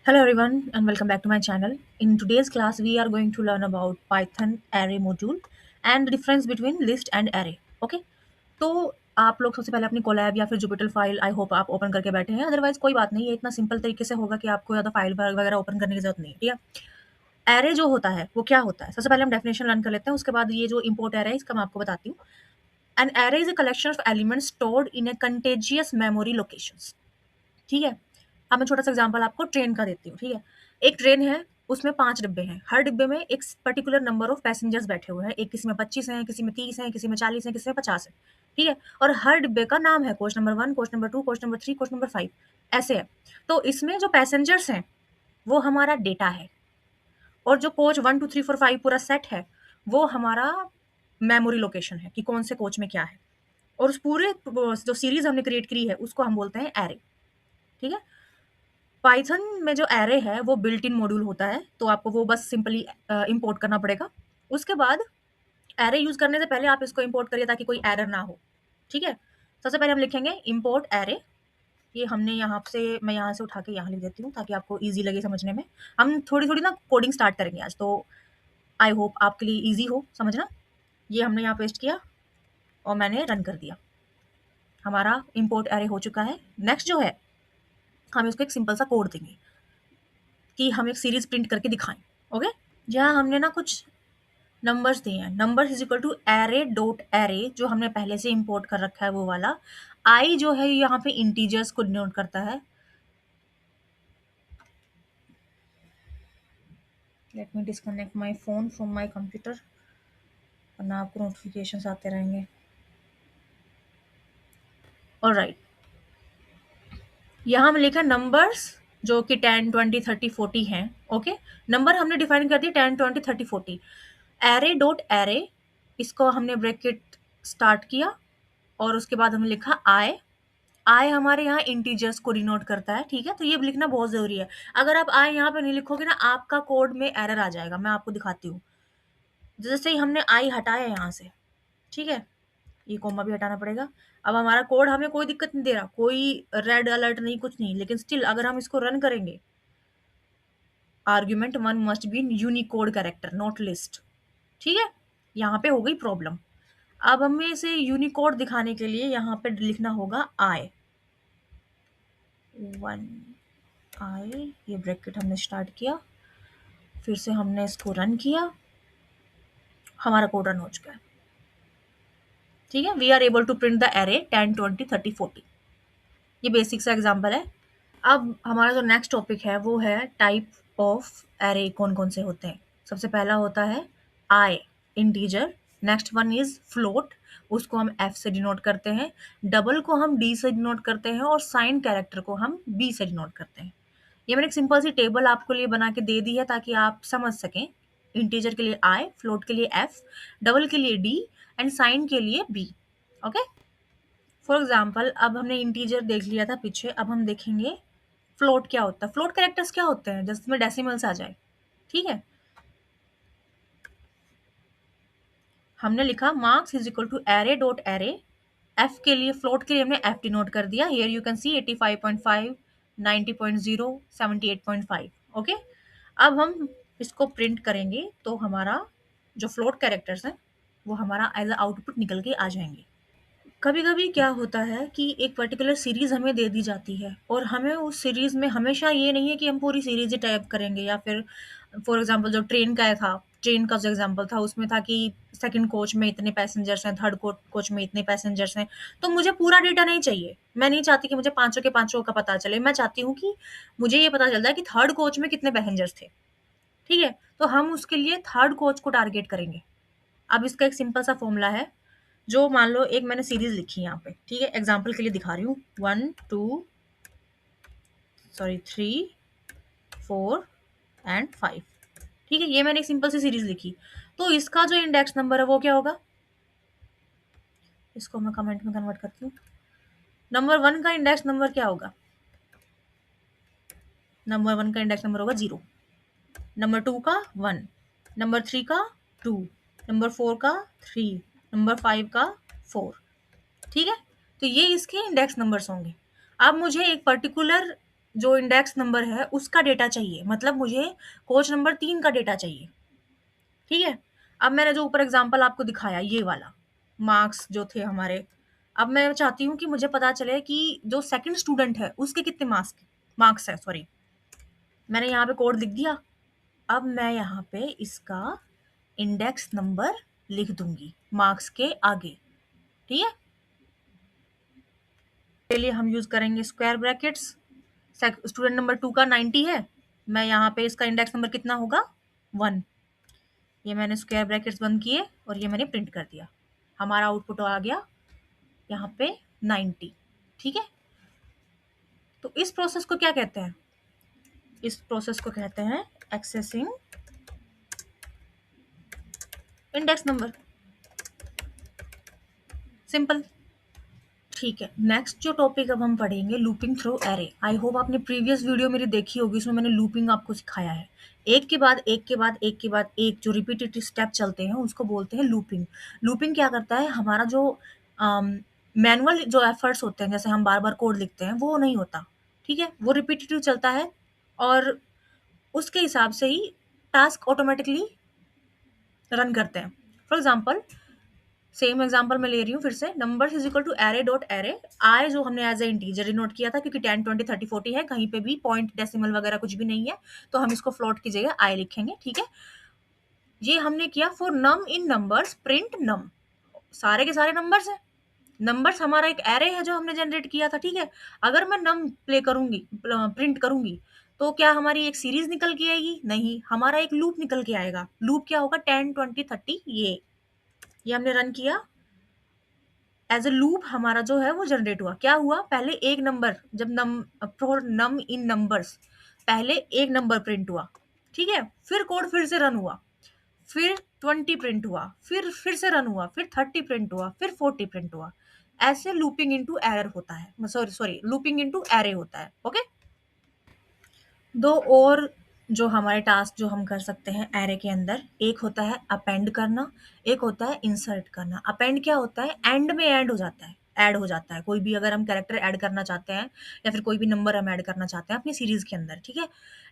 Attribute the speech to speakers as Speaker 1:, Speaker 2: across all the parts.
Speaker 1: Hello everyone and welcome back to my channel. In today's class we are going to learn about Python array module and the difference between list and array. Okay? तो आप लोग सबसे पहले अपनी collab या फिर Jupiter file I hope आप open करके बैठे हैं, अदरवाइज कोई बात नहीं, ये इतना सिंपल तरीके से होगा कि आपको ज़्यादा फाइल वगैरह ओपन करने की जरूरत नहीं है। ठीक है, एरे जो होता है वो क्या होता है, सबसे पहले हम डेफिनेशन लर्न कर लेते हैं, उसके बाद ये जो इंपोर्ट एरे है इसका मैं आपको बताती हूँ। An array is a collection of elements stored in a contagious memory locations. ठीक है, अब मैं छोटा सा एग्जांपल आपको ट्रेन का देती हूँ। ठीक है, एक ट्रेन है, उसमें 5 डिब्बे हैं, हर डिब्बे में एक पर्टिकुलर नंबर ऑफ पैसेंजर्स बैठे हुए हैं, एक किसी में 25 हैं, किसी में 30 हैं, किसी में 40 हैं, किसी में 50 है। ठीक है, और हर डिब्बे का नाम है, coach number 1, coach number 2, coach number 3, coach number 5, ऐसे है। तो इसमें जो पैसेंजर्स हैं वो हमारा डेटा है, और जो कोच 1 2 3 4 5 पूरा सेट है वो हमारा मेमोरी लोकेशन है कि कौन से कोच में क्या है। और उस पूरे जो सीरीज हमने क्रिएट करी है उसको हम बोलते हैं एरे। ठीक है, पाइथन में जो एरे है वो बिल्ट इन मॉड्यूल होता है, तो आपको वो बस सिंपली इंपोर्ट करना पड़ेगा। उसके बाद एरे यूज करने से पहले आप इसको इंपोर्ट करिए ताकि कोई एरर ना हो। ठीक है, सबसे पहले हम लिखेंगे इंपोर्ट एरे। ये हमने यहाँ से, मैं यहाँ से उठा के यहाँ लिख देती हूँ ताकि आपको इजी लगे समझने में। हम थोड़ी थोड़ी ना कोडिंग स्टार्ट करेंगे आज, तो आई होप आपके लिए इजी हो समझना। ये हमने यहाँ पेस्ट किया और मैंने रन कर दिया, हमारा इंपोर्ट एरे हो चुका है। नेक्स्ट जो है, हम इसको एक सिंपल सा कोड देंगे कि हम एक सीरीज प्रिंट करके दिखाएं। ओके, जहाँ हमने ना कुछ नंबर्स दिए हैं, numbers is equal to array dot array, जो हमने पहले से इंपोर्ट कर रखा है वो वाला। आई जो है यहाँ पे इंटीजर्स को डिनोट करता है। Let me disconnect my phone from my computer, वरना आपको नोटिफिकेशन आते रहेंगे। ऑलराइट, यहाँ हम लिखा नंबर्स जो कि 10 20 30 40 हैं। ओके, नंबर हमने डिफाइन कर दिया 10 20 30 40। एरे डॉट एरे, इसको हमने ब्रैकेट स्टार्ट किया और उसके बाद हमने लिखा आई। आई हमारे यहाँ इंटीजर्स को डिनोट करता है। ठीक है, तो ये लिखना बहुत जरूरी है। अगर आप आई यहाँ पे नहीं लिखोगे ना, आपका कोड में एरर आ जाएगा। मैं आपको दिखाती हूँ। जैसे ही हमने आई हटाया यहाँ से, ठीक है, ये कोमा भी हटाना पड़ेगा। अब हमारा कोड हमें कोई दिक्कत नहीं दे रहा, कोई रेड अलर्ट नहीं, कुछ नहीं, लेकिन स्टिल अगर हम इसको रन करेंगे, argument 1 must be Unicode character not list. ठीक है, यहाँ पे हो गई प्रॉब्लम। अब हमें इसे यूनिकोड दिखाने के लिए यहाँ पे लिखना होगा आई 1 आई, ये ब्रैकेट हमने स्टार्ट किया, फिर से हमने इसको रन किया, हमारा कोड रन हो चुका है। ठीक है, we are able to print the array 10 20 30 40। ये बेसिक सा एग्जांपल है। अब हमारा जो नेक्स्ट टॉपिक है वो है टाइप ऑफ एरे कौन कौन से होते हैं। सबसे पहला होता है I, integer. Next one is float, उसको हम एफ से डिनोट करते हैं। डबल को हम डी से डिनोट करते हैं और साइन कैरेक्टर को हम बी से डिनोट करते हैं। ये मैंने एक सिंपल सी टेबल आपके लिए बना के दे दी है ताकि आप समझ सकें। इंटीजर के लिए आई, फ्लोट के लिए एफ, डबल के लिए डी एंड साइन के लिए बी। ओके, फॉर एग्जाम्पल अब हमने इंटीजर देख लिया था पीछे, अब हम देखेंगे फ्लोट क्या होता है। फ्लोट कैरेक्टर्स क्या होते हैं, जिसमें डेसिमल्स आ जाए। ठीक है, हमने लिखा marks is equal to array dot array. F के लिए, फ्लोट के लिए हमने एफ डिनोट कर दिया। Here you can see 85.5, 90.0, 78.5। Okay, अब हम इसको प्रिंट करेंगे तो हमारा जो फ्लोट कैरेक्टर्स हैं वो हमारा एज आउटपुट निकल के आ जाएंगे। कभी कभी क्या होता है कि एक पर्टिकुलर सीरीज हमें दे दी जाती है और हमें उस सीरीज में हमेशा ये नहीं है कि हम पूरी सीरीज ही टाइप करेंगे, या फिर फॉर एग्जांपल जो ट्रेन का था, ट्रेन का जो एग्जांपल था उसमें था कि सेकंड कोच में इतने पैसेंजर्स हैं, थर्ड कोच में इतने पैसेंजर्स हैं। तो मुझे पूरा डेटा नहीं चाहिए, मैं नहीं चाहती कि मुझे पांचों के पांचों का पता चले। मैं चाहती हूँ कि मुझे ये पता चल जाए कि थर्ड कोच में कितने पैसेंजर्स थे। ठीक है, तो हम उसके लिए थर्ड कोच को टारगेट करेंगे। अब इसका एक सिंपल सा फॉर्मूला है। जो मान लो एक मैंने सीरीज लिखी है यहाँ पे, ठीक है, एग्जाम्पल के लिए दिखा रही हूँ, 3 4 एंड 5। ठीक है, ये मैंने एक सिंपल सी सीरीज लिखी, तो इसका जो इंडेक्स नंबर है वो क्या होगा, इसको मैं कमेंट में कन्वर्ट करती हूँ। नंबर 1 का इंडेक्स नंबर क्या होगा, नंबर 1 का इंडेक्स नंबर होगा 0, नंबर 2 का 1, नंबर 3 का 2, नंबर 4 का 3, नंबर 5 का 4। ठीक है, तो ये इसके इंडेक्स नंबर्स होंगे। अब मुझे एक पर्टिकुलर जो इंडेक्स नंबर है उसका डेटा चाहिए, मतलब मुझे कोच नंबर 3 का डेटा चाहिए। ठीक है? अब मैंने जो ऊपर एग्ज़ाम्पल आपको दिखाया ये वाला, मार्क्स जो थे हमारे, अब मैं चाहती हूँ कि मुझे पता चले कि जो सेकंड स्टूडेंट है उसके कितने मार्क्स है, सॉरी। मैंने यहाँ पे कोड लिख दिया। अब मैं यहाँ पे इसका इंडेक्स नंबर लिख दूँगी मार्क्स के आगे। ठीक है? के लिए हम यूज़ करेंगे स्क्वायर ब्रैकेट्स। स्टूडेंट नंबर 2 का 90 है, मैं यहाँ पे इसका इंडेक्स नंबर कितना होगा 1। ये मैंने स्क्वायर ब्रैकेट्स बंद किए और ये मैंने प्रिंट कर दिया। हमारा आउटपुट आ गया यहाँ पे 90। ठीक है? तो इस प्रोसेस को क्या कहते हैं? इस प्रोसेस को कहते हैं एक्सेसिंग इंडेक्स नंबर। सिंपल। ठीक है, नेक्स्ट जो टॉपिक अब हम पढ़ेंगे looping through array. I hope आपने प्रीवियस वीडियो मेरी देखी होगी, उसमें मैंने लूपिंग आपको सिखाया है। एक के बाद एक के बाद एक के बाद एक जो रिपीटेटिव स्टेप चलते हैं उसको बोलते हैं लूपिंग। लूपिंग क्या करता है, हमारा जो मैनुअल जो एफर्ट्स होते हैं, जैसे हम बार बार कोड लिखते हैं, वो नहीं होता। ठीक है? वो रिपीटेटिव चलता है और उसके हिसाब से ही टास्क ऑटोमेटिकली रन करते हैं। फॉर एग्जाम्पल, सेम एग्जांपल मैं ले रही हूँ फिर से, numbers is equal to array dot array. I जो हमने एज ए इंटीजर डिनोट किया था, क्योंकि 10 20 30 40 है, कहीं पे भी पॉइंट डेसिमल वगैरह कुछ भी नहीं है, तो हम इसको फ्लोट की जगह आई लिखेंगे। ठीक है? ये हमने किया for num in numbers print num. सारे के सारे नंबर्स हैं। नंबर्स हमारा एक एरे है जो हमने जनरेट किया था। ठीक है? अगर मैं नम प्ले करूंगी, प्रिंट करूंगी, तो क्या हमारी एक सीरीज निकल के आएगी? नहीं, हमारा एक लूप निकल के आएगा। लूप क्या होगा? 10 20 30। ये हमने रन किया, एज अ लूप हमारा जो है वो जनरेट हुआ। क्या हुआ? पहले एक नंबर, जब फॉर नम इन नंबर्स, पहले एक नंबर प्रिंट हुआ। ठीक है? फिर कोड फिर से रन हुआ, फिर 20 प्रिंट हुआ, फिर से रन हुआ, फिर 30 प्रिंट हुआ, फिर 40 प्रिंट हुआ। ऐसे लूपिंग इनटू एरर होता है, sorry sorry looping into array होता है। ओके? दो और जो हमारे टास्क जो हम कर सकते हैं एरे के अंदर, एक होता है अपेंड करना, एक होता है इंसर्ट करना। अपेंड क्या होता है? एंड में ऐड हो जाता है, ऐड हो जाता है। कोई भी अगर हम कैरेक्टर ऐड करना चाहते हैं या फिर कोई भी नंबर हम ऐड करना चाहते हैं अपनी सीरीज के अंदर। ठीक है?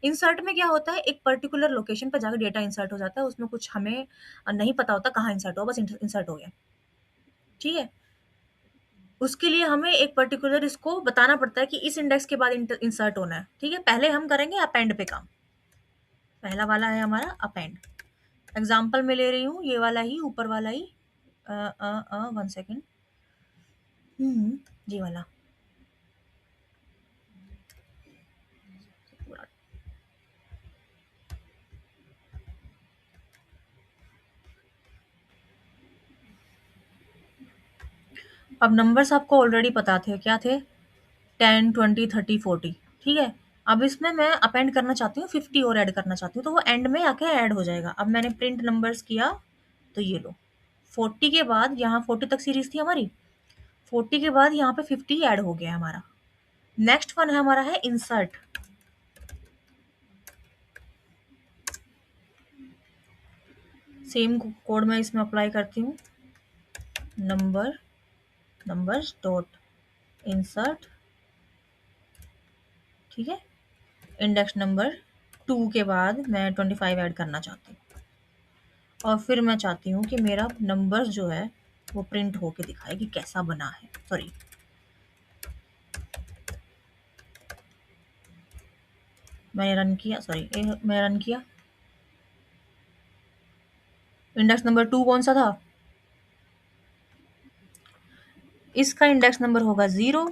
Speaker 1: इंसर्ट में क्या होता है? एक पर्टिकुलर लोकेशन पर जाकर डेटा इंसर्ट हो जाता है, उसमें कुछ हमें नहीं पता होता कहाँ इंसर्ट हो, बस इंसर्ट हो गया। ठीक है? उसके लिए हमें एक पर्टिकुलर इसको बताना पड़ता है कि इस इंडेक्स के बाद इंसर्ट होना है। ठीक है? पहले हम करेंगे अपेंड पे काम। पहला वाला है हमारा अपेंड। एग्जाम्पल में ले रही हूँ ये वाला ही, ऊपर वाला ही, 1 सेकेंड, ये वाला। अब नंबर्स आपको ऑलरेडी पता थे, क्या थे? 10 20 30 40। ठीक है? अब इसमें मैं अपेंड करना चाहती हूँ, 50 और ऐड करना चाहती हूँ, तो वो एंड में आके ऐड हो जाएगा। अब मैंने प्रिंट नंबर्स किया, तो ये लो 40 के बाद, यहाँ 40 तक सीरीज थी हमारी, 40 के बाद यहाँ पे 50 ऐड हो गया हमारा। नेक्स्ट वन है हमारा है इंसर्ट। सेम कोड मैं इसमें अप्लाई करती हूँ, नंबर्स डॉट इंसर्ट। ठीक है? इंडेक्स नंबर 2 के बाद मैं 25 ऐड करना चाहती हूँ, और फिर मैं चाहती हूँ कि मेरा नंबर जो है वो प्रिंट होके दिखाए कि कैसा बना है। सॉरी, मैंने रन किया, मैंने रन किया। इंडेक्स नंबर 2 कौन सा था? इसका इंडेक्स नंबर होगा 0,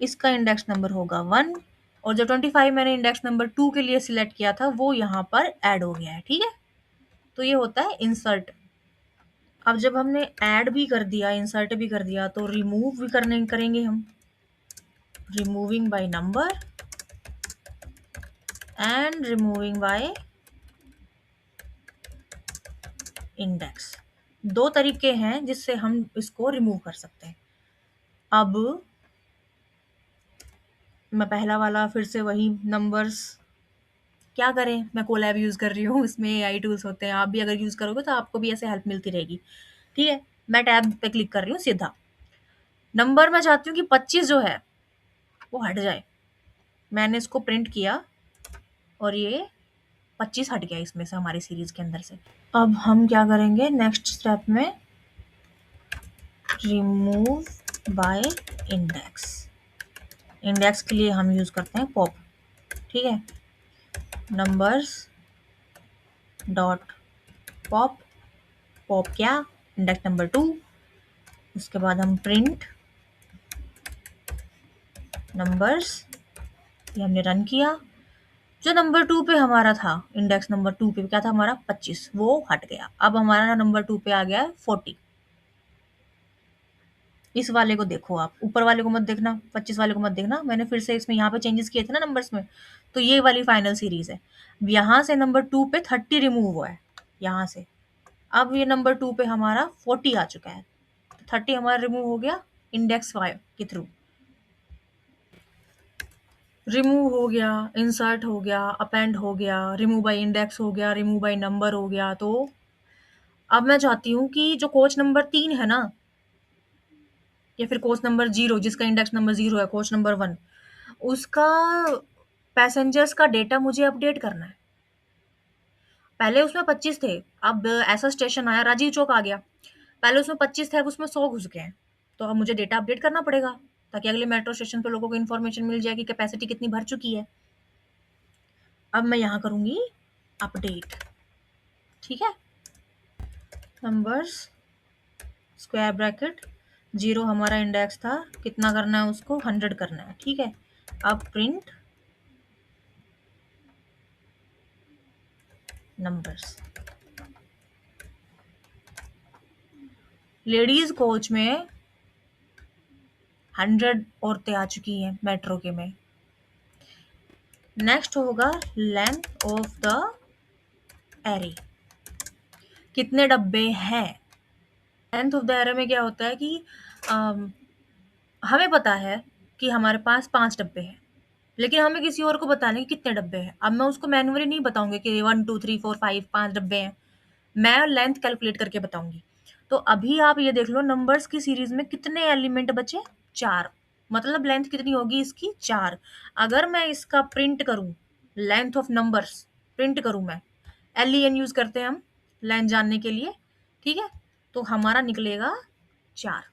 Speaker 1: इसका इंडेक्स नंबर होगा 1, और जो 25 मैंने इंडेक्स नंबर 2 के लिए सिलेक्ट किया था वो यहाँ पर ऐड हो गया है। ठीक है? तो ये होता है इंसर्ट। अब जब हमने ऐड भी कर दिया, इंसर्ट भी कर दिया, तो रिमूव भी करेंगे हम, removing by number and removing by index. दो तरीके हैं जिससे हम इसको रिमूव कर सकते हैं। अब मैं पहला वाला फिर से वही नंबर्स, क्या करें, मैं कोलैब यूज़ कर रही हूँ, इसमें एआई टूल्स होते हैं, आप भी अगर यूज़ करोगे तो आपको भी ऐसे हेल्प मिलती रहेगी। ठीक है? मैं टैब पे क्लिक कर रही हूँ सीधा। नंबर मैं चाहती हूँ कि 25 जो है वो हट जाए, मैंने इसको प्रिंट किया और ये 25 हट गया इसमें से, हमारी सीरीज के अंदर से। अब हम क्या करेंगे नेक्स्ट स्टेप में, रिमूव बाय इंडेक्स। इंडेक्स के लिए हम यूज करते हैं पॉप, ठीक है। नंबर्स डॉट पॉप, पॉप क्या, इंडेक्स नंबर 2। उसके बाद हम प्रिंट नंबर्स, ये हमने रन किया। जो नंबर 2 पे हमारा था, इंडेक्स नंबर 2 पे क्या था हमारा 25, वो हट गया। अब हमारा नंबर 2 पे आ गया है 40। इस वाले को देखो, आप ऊपर वाले को मत देखना, 25 वाले को मत देखना, मैंने फिर से इसमें यहाँ पे चेंजेस किए थे ना नंबर्स में। तो ये वाली फाइनल सीरीज है। यहाँ से नंबर 2 पे 30 रिमूव हुआ है यहाँ से। अब ये नंबर 2 पे हमारा 40 आ चुका है, तो 30 हमारा रिमूव हो गया इंडेक्स 5 के थ्रू। रिमूव हो गया, इंसर्ट हो गया, अपेंड हो गया, रिमूव बाय इंडेक्स हो गया, रिमूव बाय नंबर हो गया। तो अब मैं चाहती हूँ कि जो कोच नंबर 3 है ना, या फिर कोच नंबर 0 जिसका इंडेक्स नंबर 0 है, कोच नंबर 1, उसका पैसेंजर्स का डेटा मुझे अपडेट करना है। पहले उसमें 25 थे, अब ऐसा स्टेशन आया, राजीव चौक आ गया। पहले उसमें 25 थे, अब उसमें 100 घुस गए हैं। तो अब मुझे डेटा अपडेट करना पड़ेगा, ताकि अगले मेट्रो स्टेशन पे लोगों को इन्फॉर्मेशन मिल जाए कि कैपेसिटी कितनी भर चुकी है। अब मैं यहाँ करूँगी अपडेट, ठीक है। नंबर्स स्क्वायर ब्रैकेट 0 हमारा इंडेक्स था, कितना करना है उसको, 100 करना है, ठीक है। अब प्रिंट नंबर्स। लेडीज कोच में 100 औरतें आ चुकी हैं मेट्रो के में। नेक्स्ट होगा लेंथ ऑफ द एरे, कितने डब्बे हैं। लेंथ ऑफ द एरे में क्या होता है कि अम, हमें पता है कि हमारे पास 5 डब्बे हैं, लेकिन हमें किसी और को बताने कि कितने डब्बे हैं। अब मैं उसको मैन्युअली नहीं बताऊंगी कि 1 2 3 4 5 5 डब्बे हैं, मैं लेंथ कैलकुलेट करके बताऊंगी। तो अभी आप ये देख लो, नंबर्स की सीरीज में कितने एलिमेंट बचे, 4। मतलब लेंथ कितनी होगी इसकी, 4। अगर मैं इसका प्रिंट करूं, लेंथ ऑफ नंबर्स प्रिंट करूं मैं, LEN यूज करते हैं हम लेंथ जानने के लिए, ठीक है। तो हमारा निकलेगा 4।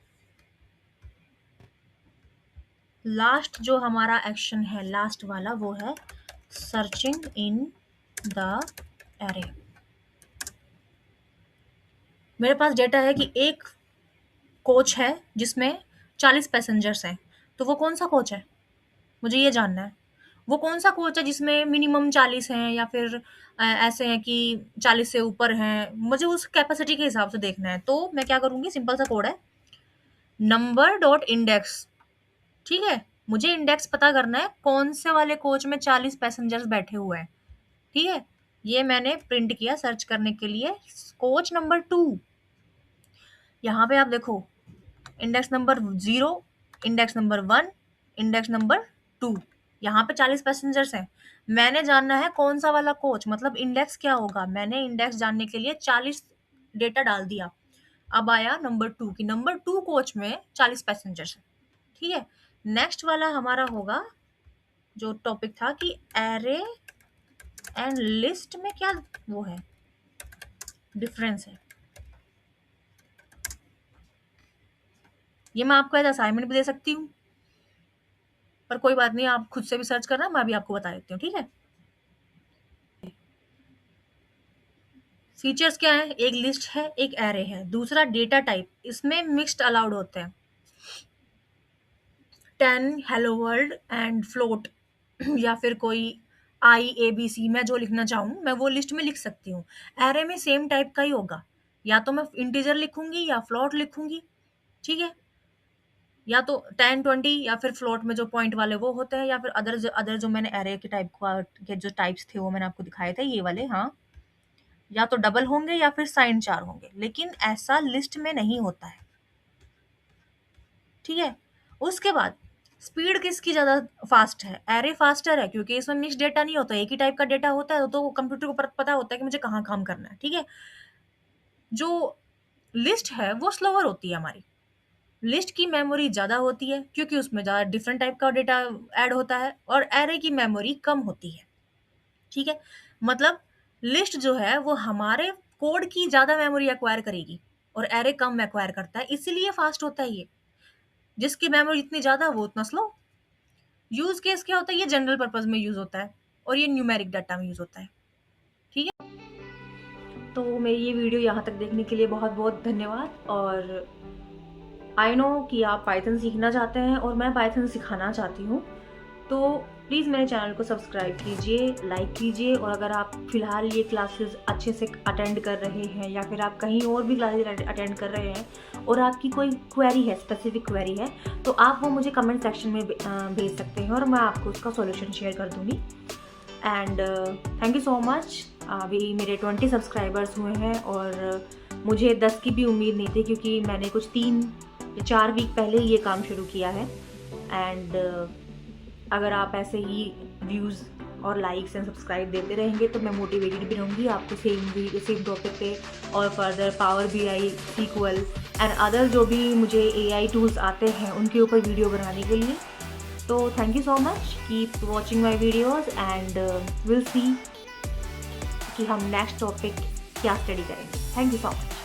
Speaker 1: लास्ट जो हमारा एक्शन है, लास्ट वाला, वो है सर्चिंग इन द एरे। मेरे पास डेटा है कि एक कोच है जिसमें 40 पैसेंजर्स हैं, तो वो कौन सा कोच है, मुझे ये जानना है। वो कौन सा कोच है जिसमें मिनिमम 40 हैं, या फिर ऐसे हैं कि 40 से ऊपर हैं, मुझे उस कैपेसिटी के हिसाब से देखना है। तो मैं क्या करूंगी, सिंपल सा कोड है, नंबर डॉट इंडेक्स, ठीक है। मुझे इंडेक्स पता करना है कौन से वाले कोच में 40 पैसेंजर्स बैठे हुए हैं, ठीक है। ये मैंने प्रिंट किया सर्च करने के लिए, कोच नंबर 2। यहाँ पे आप देखो, index number 0, index number 1, index number 2, यहाँ पे 40 पैसेंजर्स हैं। मैंने जानना है कौन सा वाला कोच, मतलब इंडेक्स क्या होगा। मैंने इंडेक्स जानने के लिए 40 डेटा डाल दिया। अब आया नंबर 2 की, नंबर 2 कोच में 40 पैसेंजर्स हैं, ठीक है। नेक्स्ट वाला हमारा होगा, जो टॉपिक था कि एरे एंड लिस्ट में क्या वो है, डिफरेंस है। ये मैं आपको एज असाइनमेंट भी दे सकती हूँ, पर कोई बात नहीं, आप खुद से भी सर्च करना, मैं भी आपको बता देती हूँ, ठीक है। फीचर्स क्या है, एक लिस्ट है, एक एरे है, दूसरा डेटा टाइप, इसमें मिक्स्ड अलाउड होते हैं। 10 हेलो वर्ल्ड एंड फ्लोट या फिर कोई IABC, मैं जो लिखना चाहूँ मैं वो लिस्ट में लिख सकती हूँ। एरे में सेम टाइप का ही होगा, या तो मैं इंटीजर लिखूंगी या फ्लोट लिखूंगी, ठीक है। या तो 10 20, या फिर फ्लोट में जो पॉइंट वाले वो होते हैं, या फिर अदर जो मैंने एरे के टाइप के जो टाइप्स थे वो मैंने आपको दिखाए थे, ये वाले, हाँ। या तो डबल होंगे या फिर साइन 4 होंगे, लेकिन ऐसा लिस्ट में नहीं होता है, ठीक है। उसके बाद स्पीड किसकी ज्यादा फास्ट है, एरे फास्टर है, क्योंकि इसमें मिक्स डेटा नहीं होता, एक ही टाइप का डेटा होता है, तो कंप्यूटर को पता होता है कि मुझे कहाँ काम करना है, ठीक है। जो लिस्ट है वो स्लोअर होती है हमारी, लिस्ट की मेमोरी ज़्यादा होती है क्योंकि उसमें ज़्यादा डिफरेंट टाइप का डेटा ऐड होता है और एरे की मेमोरी कम होती है। ठीक है? मतलब लिस्ट जो है वो हमारे कोड की ज़्यादा मेमोरी एक्वायर करेगी और एरे कम एक्वायर करता है, इसीलिए फास्ट होता है ये। जिसकी मेमोरी जितनी ज़्यादा वो उतना स्लो। यूज़ केस क्या होता है, ये जनरल पर्पज़ में यूज़ होता है और ये न्यूमेरिक डाटा में यूज़ होता है। ठीक है? तो मेरी ये वीडियो यहाँ तक देखने के लिए बहुत-बहुत धन्यवाद। और आई नो कि आप पाइथन सीखना चाहते हैं और मैं पाइथन सिखाना चाहती हूँ। तो प्लीज़ मेरे चैनल को सब्सक्राइब कीजिए, लाइक कीजिए। और अगर आप फ़िलहाल ये क्लासेस अच्छे से अटेंड कर रहे हैं या फिर आप कहीं और भी क्लासेस अटेंड कर रहे हैं और आपकी कोई क्वेरी है, स्पेसिफिक क्वेरी है, तो आप वो मुझे कमेंट सेक्शन में भेज सकते हैं और मैं आपको उसका सॉल्यूशन शेयर कर दूँगी। And thank you so much. अभी मेरे 20 सब्सक्राइबर्स हुए हैं और मुझे 10 की भी उम्मीद नहीं थी क्योंकि मैंने कुछ 3 या 4 वीक पहले ही ये काम शुरू किया है। एंड अगर आप ऐसे ही व्यूज़ और लाइक्स एंड सब्सक्राइब देते रहेंगे तो मैं मोटिवेटेड भी रहूँगी आपको सेम टॉपिक पे और further power BI, SQL and other जो भी मुझे AI टूल्स आते हैं उनके ऊपर वीडियो बनाने के लिए। तो thank you so much, keep watching my videos and will see कि हम नेक्स्ट टॉपिक क्या स्टडी करेंगे। Thank you so much.